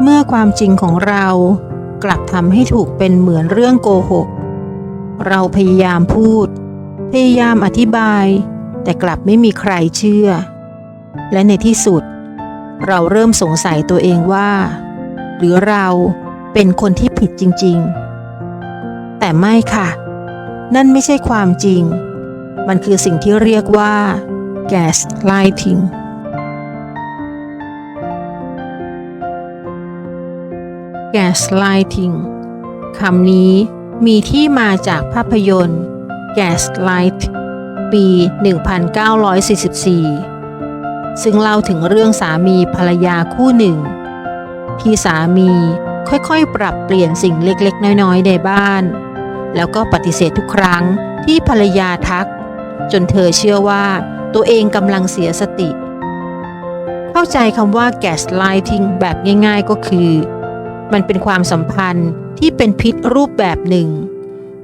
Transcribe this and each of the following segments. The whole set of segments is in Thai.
เมื่อความจริงของเรากลับทำให้ถูกเป็นเหมือนเรื่องโกหกเราพยายามพูดพยายามอธิบายแต่กลับไม่มีใครเชื่อและในที่สุดเราเริ่มสงสัยตัวเองว่าหรือเราเป็นคนที่ผิดจริงๆแต่ไม่ค่ะนั่นไม่ใช่ความจริงมันคือสิ่งที่เรียกว่า gaslighting gaslighting คำนี้มีที่มาจากภาพยนตร์ Gaslight ปี 1944 ซึ่งเล่าถึงเรื่องสามีภรรยาคู่หนึ่งที่สามีค่อยๆปรับเปลี่ยนสิ่งเล็กๆน้อยๆในบ้านแล้วก็ปฏิเสธทุกครั้งที่ภรรยาทักจนเธอเชื่อว่าตัวเองกำลังเสียสติเข้าใจคำว่า gaslighting แบบง่ายๆก็คือมันเป็นความสัมพันธ์ที่เป็นพิษรูปแบบหนึ่ง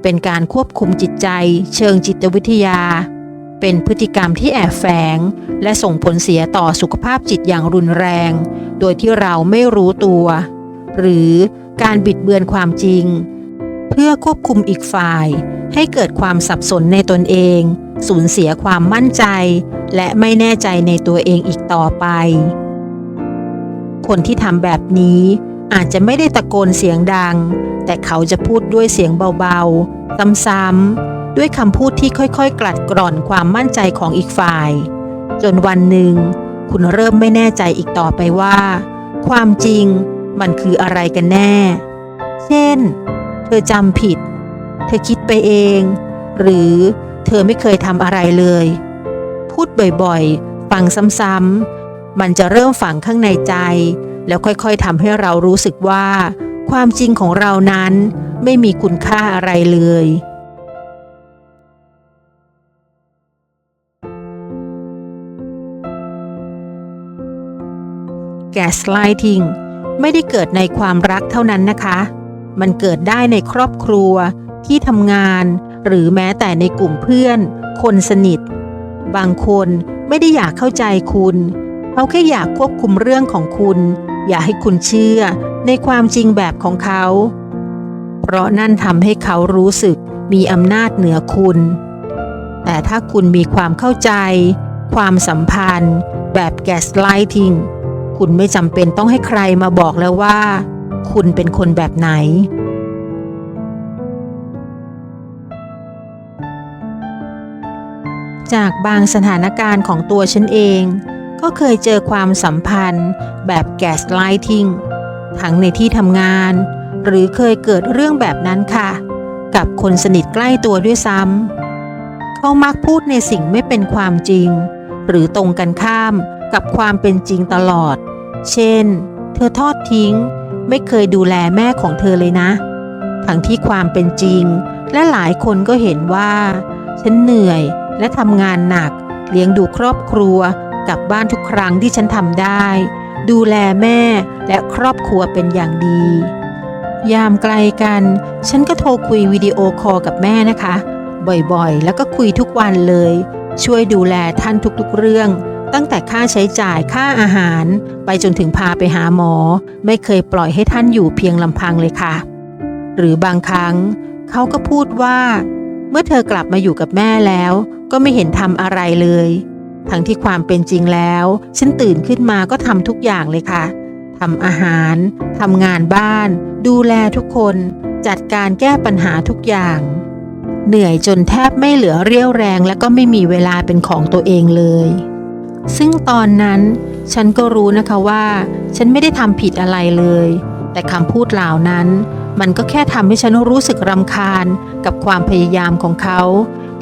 เป็นการควบคุมจิตใจเชิงจิตวิทยาเป็นพฤติกรรมที่แอบแฝงและส่งผลเสียต่อสุขภาพจิตอย่างรุนแรงโดยที่เราไม่รู้ตัวหรือการบิดเบือนความจริงเพื่อควบคุมอีกฝ่ายให้เกิดความสับสนในตนเองสูญเสียความมั่นใจและไม่แน่ใจในตัวเองอีกต่อไปคนที่ทำแบบนี้อาจจะไม่ได้ตะโกนเสียงดังแต่เขาจะพูดด้วยเสียงเบาๆซ้ำๆด้วยคำพูดที่ค่อยๆกลั่นกร่อนความมั่นใจของอีกฝ่ายจนวันหนึ่งคุณเริ่มไม่แน่ใจอีกต่อไปว่าความจริงมันคืออะไรกันแน่เช่นเธอจำผิดเธอคิดไปเองหรือเธอไม่เคยทำอะไรเลยพูดบ่อยๆฟังซ้ำๆมันจะเริ่มฝังข้างในใจแล้วค่อยๆทำให้เรารู้สึกว่าความจริงของเรานั้นไม่มีคุณค่าอะไรเลย Gaslighting ไม่ได้เกิดในความรักเท่านั้นนะคะมันเกิดได้ในครอบครัวที่ทำงานหรือแม้แต่ในกลุ่มเพื่อนคนสนิทบางคนไม่ได้อยากเข้าใจคุณเขาแค่อยากควบคุมเรื่องของคุณอยากให้คุณเชื่อในความจริงแบบของเขาเพราะนั่นทำให้เขารู้สึกมีอำนาจเหนือคุณแต่ถ้าคุณมีความเข้าใจความสัมพันธ์แบบ gaslighting คุณไม่จำเป็นต้องให้ใครมาบอกแล้วว่าคุณเป็นคนแบบไหนจากบางสถานการณ์ของตัวฉันเองก็เคยเจอความสัมพันธ์แบบ gaslighting ทั้งในที่ทำงานหรือเคยเกิดเรื่องแบบนั้นค่ะกับคนสนิทใกล้ตัวด้วยซ้ำเขามักพูดในสิ่งไม่เป็นความจริงหรือตรงกันข้ามกับความเป็นจริงตลอดเช่นเธอทอดทิ้งไม่เคยดูแลแม่ของเธอเลยนะทั้งที่ความเป็นจริงและหลายคนก็เห็นว่าฉันเหนื่อยและทำงานหนักเลี้ยงดูครอบครัวกลับบ้านทุกครั้งที่ฉันทำได้ดูแลแม่และครอบครัวเป็นอย่างดียามไกลกันฉันก็โทรคุยวิดีโอคอลกับแม่นะคะบ่อยๆแล้วก็คุยทุกวันเลยช่วยดูแลท่านทุกๆเรื่องตั้งแต่ค่าใช้จ่ายค่าอาหารไปจนถึงพาไปหาหมอไม่เคยปล่อยให้ท่านอยู่เพียงลำพังเลยค่ะหรือบางครั้งเขาก็พูดว่าเมื่อเธอกลับมาอยู่กับแม่แล้วก็ไม่เห็นทำอะไรเลยทั้งที่ความเป็นจริงแล้วฉันตื่นขึ้นมาก็ทำทุกอย่างเลยค่ะทำอาหารทำงานบ้านดูแลทุกคนจัดการแก้ปัญหาทุกอย่างเหนื่อยจนแทบไม่เหลือเรี่ยวแรงและก็ไม่มีเวลาเป็นของตัวเองเลยซึ่งตอนนั้นฉันก็รู้นะคะว่าฉันไม่ได้ทำผิดอะไรเลยแต่คำพูดเหล่านั้นมันก็แค่ทำให้ฉันรู้สึกรำคาญกับความพยายามของเขา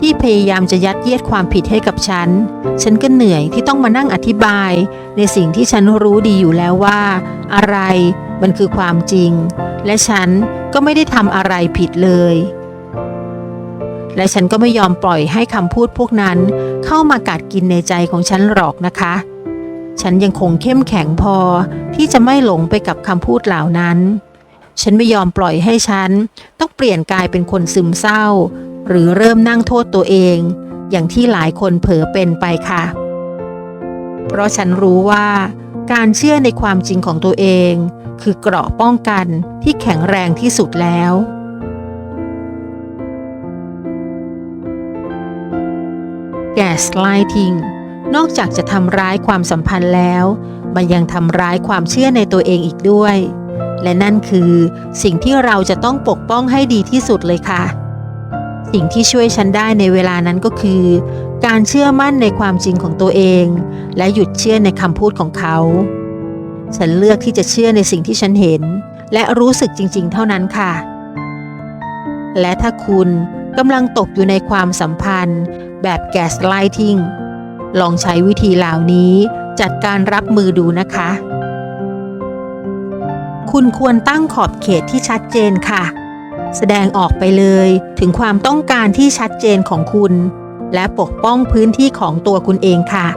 ที่พยายามจะยัดเยียดความผิดให้กับฉันก็เหนื่อยที่ต้องมานั่งอธิบายในสิ่งที่ฉันรู้ดีอยู่แล้วว่าอะไรมันคือความจริงและฉันก็ไม่ได้ทำอะไรผิดเลยและฉันก็ไม่ยอมปล่อยให้คำพูดพวกนั้นเข้ามากัดกินในใจของฉันหรอกนะคะฉันยังคงเข้มแข็งพอที่จะไม่หลงไปกับคำพูดเหล่านั้นฉันไม่ยอมปล่อยให้ฉันต้องเปลี่ยนกายเป็นคนซึมเศร้าหรือเริ่มนั่งโทษตัวเองอย่างที่หลายคนเผลอเป็นไปค่ะเพราะฉันรู้ว่า การเชื่อในความจริงของตัวเองคือเกราะป้องกันที่แข็งแรงที่สุดแล้ว Gaslighting นอกจากจะทำร้ายความสัมพันธ์แล้วมันยังทำร้ายความเชื่อในตัวเองอีกด้วย และนั่นคือสิ่งที่เราจะต้องปกป้องให้ดีที่สุดเลยค่ะสิ่งที่ช่วยฉันได้ในเวลานั้นก็คือการเชื่อมั่นในความจริงของตัวเองและหยุดเชื่อในคำพูดของเขาฉันเลือกที่จะเชื่อในสิ่งที่ฉันเห็นและรู้สึกจริงๆเท่านั้นค่ะและถ้าคุณกำลังตกอยู่ในความสัมพันธ์แบบ Gaslighting ลองใช้วิธีเหล่านี้จัดการรับมือดูนะคะคุณควรตั้งขอบเขตที่ชัดเจนค่ะแสดงออกไปเลยถึงความต้องการที่ชัดเจนของคุณและปกป้องพื้นที่ของตัวคุณเองค่ะ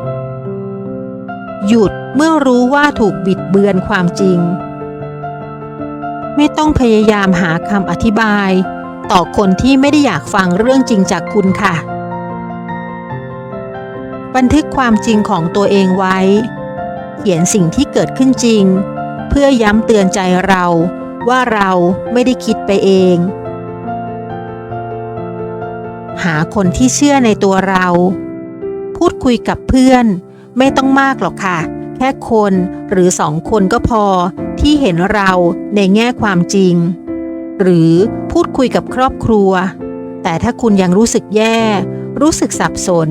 หยุดเมื่อรู้ว่าถูกบิดเบือนความจริงไม่ต้องพยายามหาคำอธิบายต่อคนที่ไม่ได้อยากฟังเรื่องจริงจากคุณค่ะบันทึกความจริงของตัวเองไว้เขียนสิ่งที่เกิดขึ้นจริงเพื่อย้ำเตือนใจเราว่าเราไม่ได้คิดไปเองหาคนที่เชื่อในตัวเราพูดคุยกับเพื่อนไม่ต้องมากหรอกค่ะแค่คนหรือ2 คนก็พอที่เห็นเราในแง่ความจริงหรือพูดคุยกับครอบครัวแต่ถ้าคุณยังรู้สึกแย่รู้สึกสับสน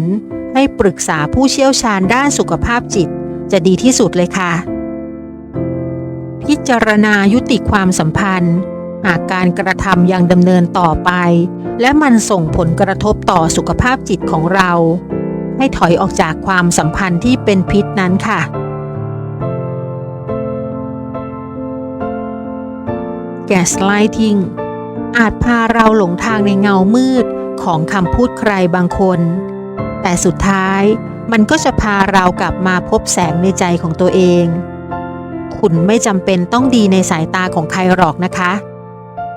ให้ปรึกษาผู้เชี่ยวชาญด้านสุขภาพจิตจะดีที่สุดเลยค่ะพิจารณายุติความสัมพันธ์หากการกระทำยังดำเนินต่อไปและมันส่งผลกระทบต่อสุขภาพจิตของเราให้ถอยออกจากความสัมพันธ์ที่เป็นพิษนั้นค่ะGaslighting อาจพาเราหลงทางในเงามืดของคำพูดใครบางคนแต่สุดท้ายมันก็จะพาเรากลับมาพบแสงในใจของตัวเองคุณไม่จำเป็นต้องดีในสายตาของใครหรอกนะคะ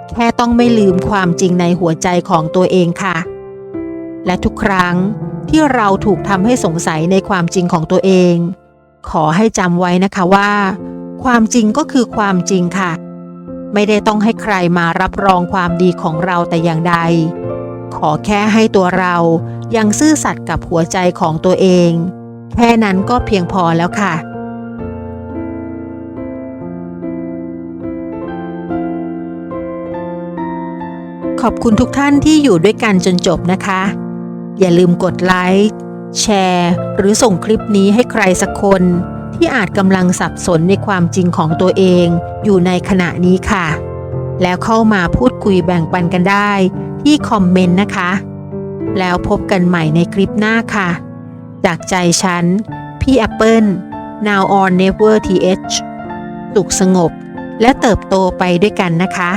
แค่ต้องไม่ลืมความจริงในหัวใจของตัวเองค่ะและทุกครั้งที่เราถูกทำให้สงสัยในความจริงของตัวเองขอให้จำไว้นะคะว่าความจริงก็คือความจริงค่ะไม่ได้ต้องให้ใครมารับรองความดีของเราแต่อย่างใดขอแค่ให้ตัวเรายังซื่อสัตย์กับหัวใจของตัวเองแค่นั้นก็เพียงพอแล้วค่ะขอบคุณทุกท่านที่อยู่ด้วยกันจนจบนะคะอย่าลืมกดไลค์แชร์หรือส่งคลิปนี้ให้ใครสักคนที่อาจกำลังสับสนในความจริงของตัวเองอยู่ในขณะนี้ค่ะแล้วเข้ามาพูดคุยแบ่งปันกันได้ที่คอมเมนต์นะคะแล้วพบกันใหม่ในคลิปหน้าค่ะจากใจฉันพี่แอปเปิล Now or Never TH สุขสงบและเติบโตไปด้วยกันนะคะ